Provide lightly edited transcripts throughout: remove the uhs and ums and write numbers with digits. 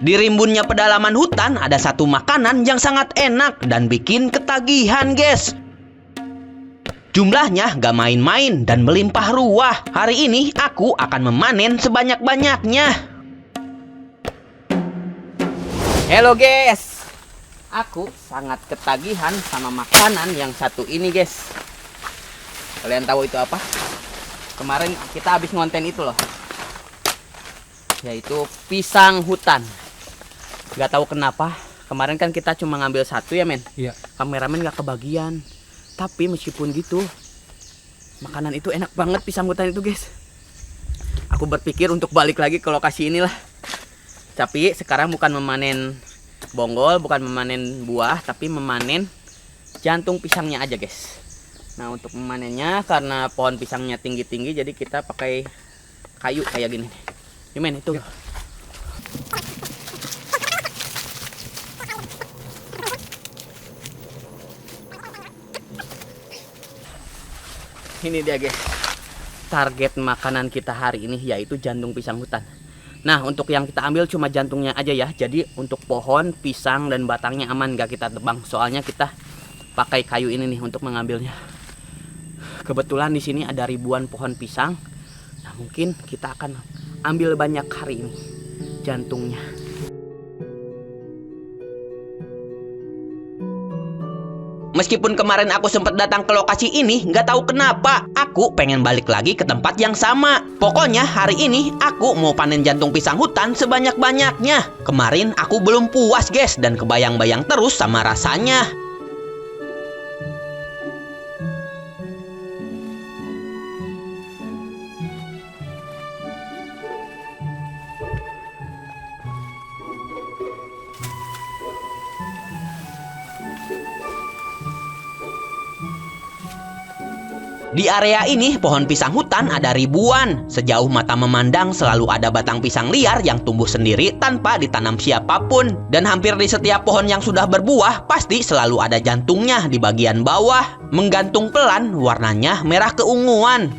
Di rimbunnya pedalaman hutan ada satu makanan yang sangat enak dan bikin ketagihan, guys. Jumlahnya gak main-main dan melimpah ruah. Hari ini aku akan memanen sebanyak-banyaknya. Halo guys, aku sangat ketagihan sama makanan yang satu ini, guys. Kalian tahu itu apa? Kemarin kita habis ngonten itu loh, yaitu pisang hutan. Gak tahu kenapa kemarin kan kita cuma ngambil satu ya men. Iya. Kameramen gak kebagian. Tapi meskipun gitu, makanan itu enak banget, pisang hutan itu guys. Aku berpikir untuk balik lagi ke lokasi inilah. Tapi sekarang bukan memanen bonggol, bukan memanen buah, tapi memanen jantung pisangnya aja guys. Nah untuk memanennya, karena pohon pisangnya tinggi-tinggi, jadi kita pakai kayu kayak gini. Ini men itu. Ya. Ini dia guys, target makanan kita hari ini yaitu jantung pisang hutan. Nah untuk yang kita ambil cuma jantungnya aja ya. Jadi untuk pohon, pisang, dan batangnya aman, gak kita tebang. Soalnya kita pakai kayu ini nih untuk mengambilnya. Kebetulan di sini ada ribuan pohon pisang. Nah mungkin kita akan ambil banyak hari ini jantungnya. Meskipun kemarin aku sempat datang ke lokasi ini, nggak tahu kenapa aku pengen balik lagi ke tempat yang sama. Pokoknya hari ini aku mau panen jantung pisang hutan sebanyak-banyaknya. Kemarin aku belum puas guys, dan kebayang-bayang terus sama rasanya. Di area ini pohon pisang hutan ada ribuan. Sejauh mata memandang selalu ada batang pisang liar yang tumbuh sendiri tanpa ditanam siapapun. Dan hampir di setiap pohon yang sudah berbuah pasti selalu ada jantungnya di bagian bawah. Menggantung pelan, warnanya merah keunguan.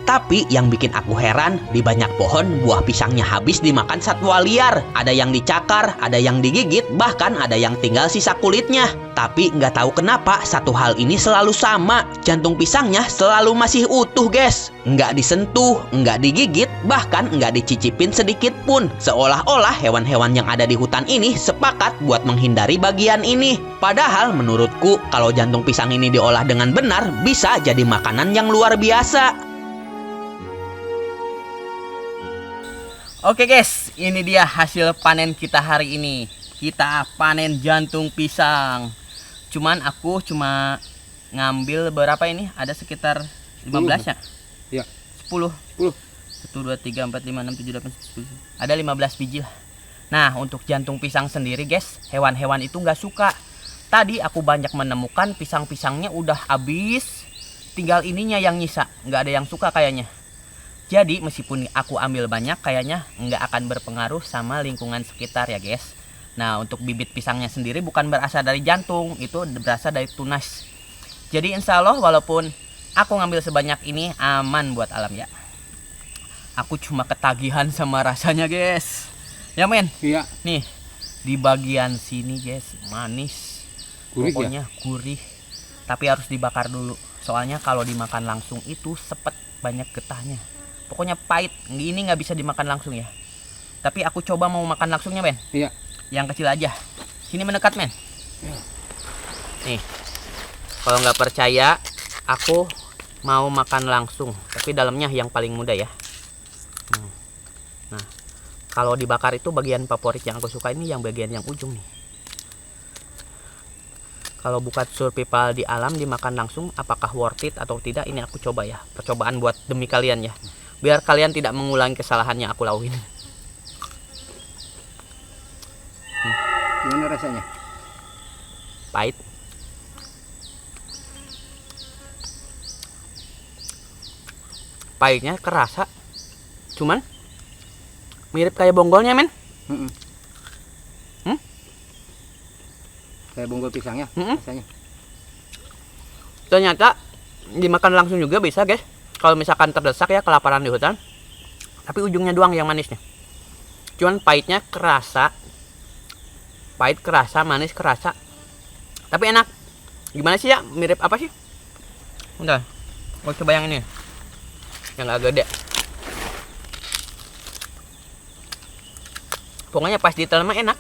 Tapi yang bikin aku heran, di banyak pohon buah pisangnya habis dimakan satwa liar. Ada yang dicakar, ada yang digigit, bahkan ada yang tinggal sisa kulitnya. Tapi nggak tahu kenapa satu hal ini selalu sama. Jantung pisangnya selalu masih utuh guys. Nggak disentuh, nggak digigit, bahkan nggak dicicipin sedikit pun. Seolah-olah hewan-hewan yang ada di hutan ini sepakat buat menghindari bagian ini. Padahal menurutku kalau jantung pisang ini diolah dengan benar bisa jadi makanan yang luar biasa. Oke guys, ini dia hasil panen kita hari ini. Kita panen jantung pisang. Cuman aku cuma ngambil berapa ini? Ada sekitar 15 ya? Iya. 10. 1, 2, 3, 4, 5, 6, 7, 8, 10. Ada 15 biji lah. Nah untuk jantung pisang sendiri guys, hewan-hewan itu nggak suka. Tadi aku banyak menemukan pisang-pisangnya udah habis. Tinggal ininya yang nyisa, nggak ada yang suka kayaknya. Jadi meskipun aku ambil banyak, kayaknya nggak akan berpengaruh sama lingkungan sekitar ya guys. Nah untuk bibit pisangnya sendiri bukan berasal dari jantung, itu berasal dari tunas. Jadi insya Allah walaupun aku ngambil sebanyak ini aman buat alam ya. Aku cuma ketagihan sama rasanya guys. Ya men? Iya. Nih di bagian sini guys manis. Gurih, pokoknya ya? Gurih. Tapi harus dibakar dulu. Soalnya kalau dimakan langsung itu sepet, banyak getahnya. Pokoknya pahit, ini nggak bisa dimakan langsung ya. Tapi aku coba mau makan langsungnya men. Iya. Yang kecil aja. Sini mendekat men. Ya. Nih, kalau nggak percaya, aku mau makan langsung. Tapi dalamnya yang paling muda ya. Nah, kalau dibakar itu bagian favorit yang aku suka ini yang bagian yang ujung nih. Kalau bukan survival di alam dimakan langsung, apakah worth it atau tidak? Ini aku coba ya. Percobaan buat demi kalian ya. Biar kalian tidak mengulangi kesalahan yang aku lakuin. Gimana rasanya? Pahit. Pahitnya kerasa. Cuman mirip kayak bonggolnya men. Kayak bonggol pisangnya rasanya. Ternyata dimakan langsung juga bisa guys. Kalau misalkan terdesak ya kelaparan di hutan. Tapi ujungnya doang yang manisnya. Cuman pahitnya kerasa. Pahit kerasa, manis kerasa. Tapi enak. Gimana sih ya? Mirip apa sih? Bentar. Mau coba yang ini. Yang agak gede. Pokoknya pas ditelan mah enak.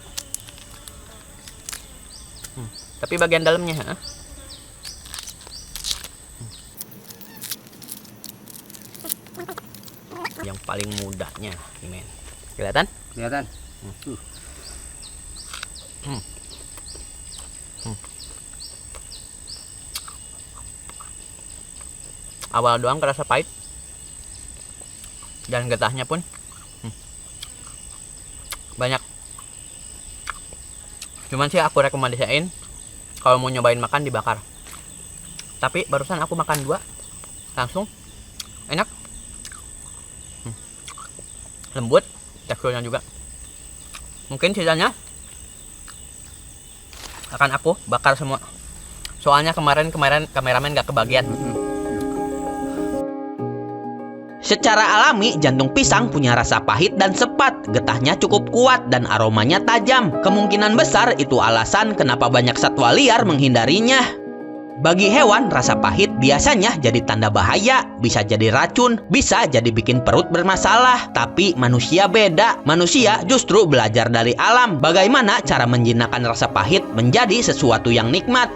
Tapi bagian dalamnya, yang paling mudahnya, nih men. Kelihatan? Kelihatan. Awal doang kerasa pahit. Dan getahnya pun banyak. Cuman sih aku rekomendasiin kalau mau nyobain makan dibakar. Tapi barusan aku makan 2 langsung enak. Lembut teksturnya juga. Mungkin sisanya akan aku bakar semua. Soalnya kemarin kameramen gak kebagian. Secara alami, jantung pisang punya rasa pahit dan sepat, getahnya cukup kuat dan aromanya tajam. Kemungkinan besar itu alasan kenapa banyak satwa liar menghindarinya. Bagi hewan, rasa pahit biasanya jadi tanda bahaya, bisa jadi racun, bisa jadi bikin perut bermasalah. Tapi manusia beda. Manusia justru belajar dari alam bagaimana cara menjinakkan rasa pahit menjadi sesuatu yang nikmat.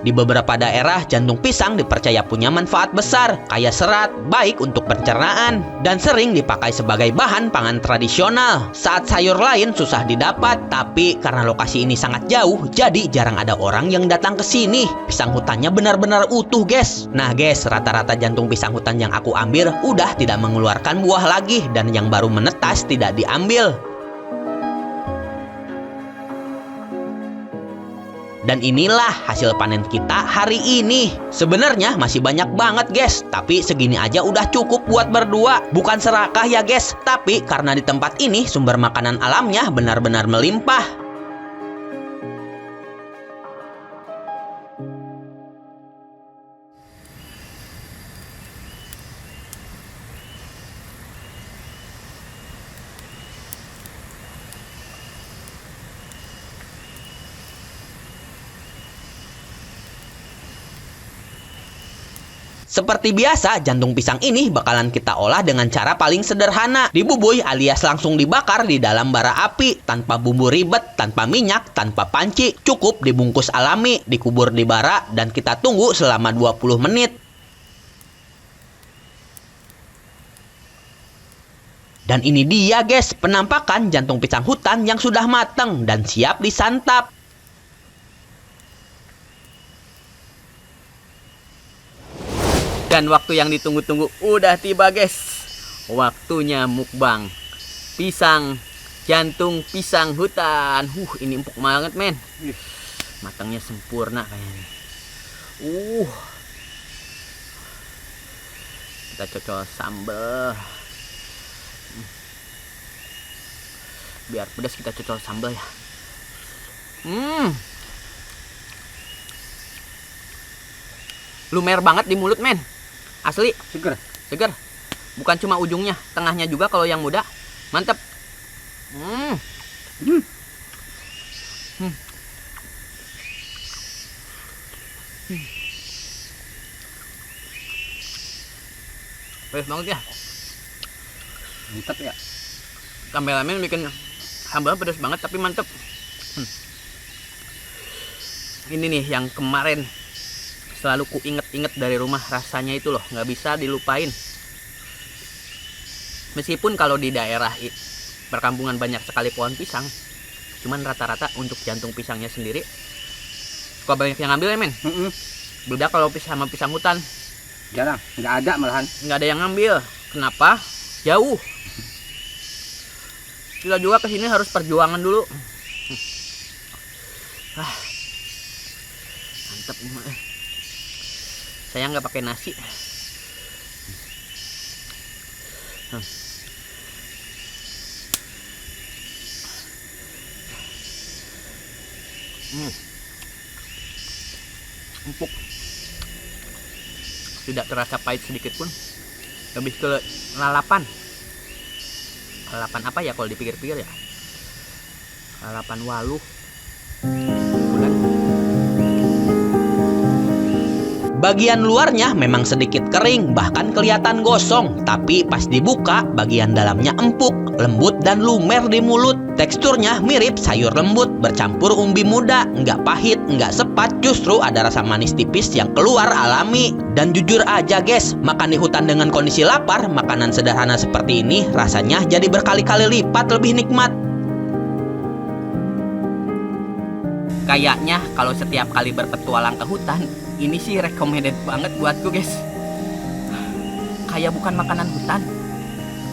Di beberapa daerah, jantung pisang dipercaya punya manfaat besar, kaya serat, baik untuk pencernaan, dan sering dipakai sebagai bahan pangan tradisional. Saat sayur lain susah didapat, tapi karena lokasi ini sangat jauh, jadi jarang ada orang yang datang ke sini. Pisang hutannya benar-benar utuh, guys. Nah, guys, rata-rata jantung pisang hutan yang aku ambil udah tidak mengeluarkan buah lagi, dan yang baru menetas tidak diambil. Dan inilah hasil panen kita hari ini. Sebenarnya masih banyak banget, guys. Tapi segini aja udah cukup buat berdua. Bukan serakah ya, guys. Tapi karena di tempat ini sumber makanan alamnya benar-benar melimpah. Seperti biasa, jantung pisang ini bakalan kita olah dengan cara paling sederhana. Dibubuy alias langsung dibakar di dalam bara api. Tanpa bumbu ribet, tanpa minyak, tanpa panci. Cukup dibungkus alami, dikubur di bara, dan kita tunggu selama 20 menit. Dan ini dia, guys, penampakan jantung pisang hutan yang sudah matang dan siap disantap. Dan waktu yang ditunggu-tunggu udah tiba, guys. Waktunya mukbang pisang jantung pisang hutan. Ini empuk banget, men. Matangnya sempurna kayaknya. Kita cocol sambal. Biar pedas kita cocol sambal ya. Lumer banget di mulut, men. Asli Seger. seger. Bukan cuma ujungnya, tengahnya juga kalau yang muda. Mantep. Pedas banget ya. Mantap ya. Kameramen bikin sambal pedas banget tapi mantep. Ini nih yang kemarin selalu ku inget-inget dari rumah, rasanya itu loh nggak bisa dilupain. Meskipun kalau di daerah perkampungan banyak sekali pohon pisang, cuman rata-rata untuk jantung pisangnya sendiri kok banyak yang ngambil ya, men. Beda kalau sama pisang hutan, Jarang, nggak ada malahan. nggak ada yang ngambil. Kenapa? Jauh. Kita juga kesini harus perjuangan dulu. Mantap nih. Saya nggak pakai nasi. Empuk. Tidak terasa pahit sedikit pun. Lebih ke lalapan. Lalapan apa ya kalau dipikir-pikir ya? Lalapan waluh. Bagian luarnya memang sedikit kering, bahkan kelihatan gosong. Tapi pas dibuka, bagian dalamnya empuk, lembut dan lumer di mulut. Teksturnya mirip sayur lembut bercampur umbi muda. Nggak pahit, nggak sepat, justru ada rasa manis tipis yang keluar alami. Dan jujur aja guys, makan di hutan dengan kondisi lapar, makanan sederhana seperti ini rasanya jadi berkali-kali lipat lebih nikmat. Kayaknya kalau setiap kali berpetualang ke hutan, ini sih recommended banget buatku guys. Kayak bukan makanan hutan,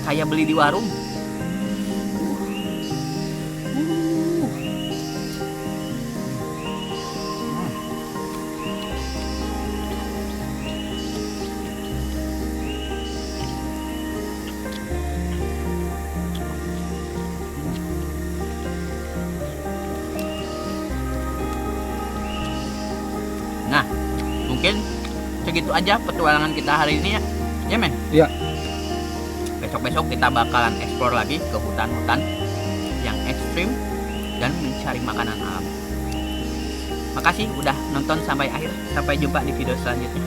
kayak beli di warung. Nah, mungkin segitu aja petualangan kita hari ini ya. Ya men? Iya. Besok-besok kita bakalan explore lagi ke hutan-hutan yang ekstrim dan mencari makanan alam. Makasih udah nonton sampai akhir. Sampai jumpa di video selanjutnya.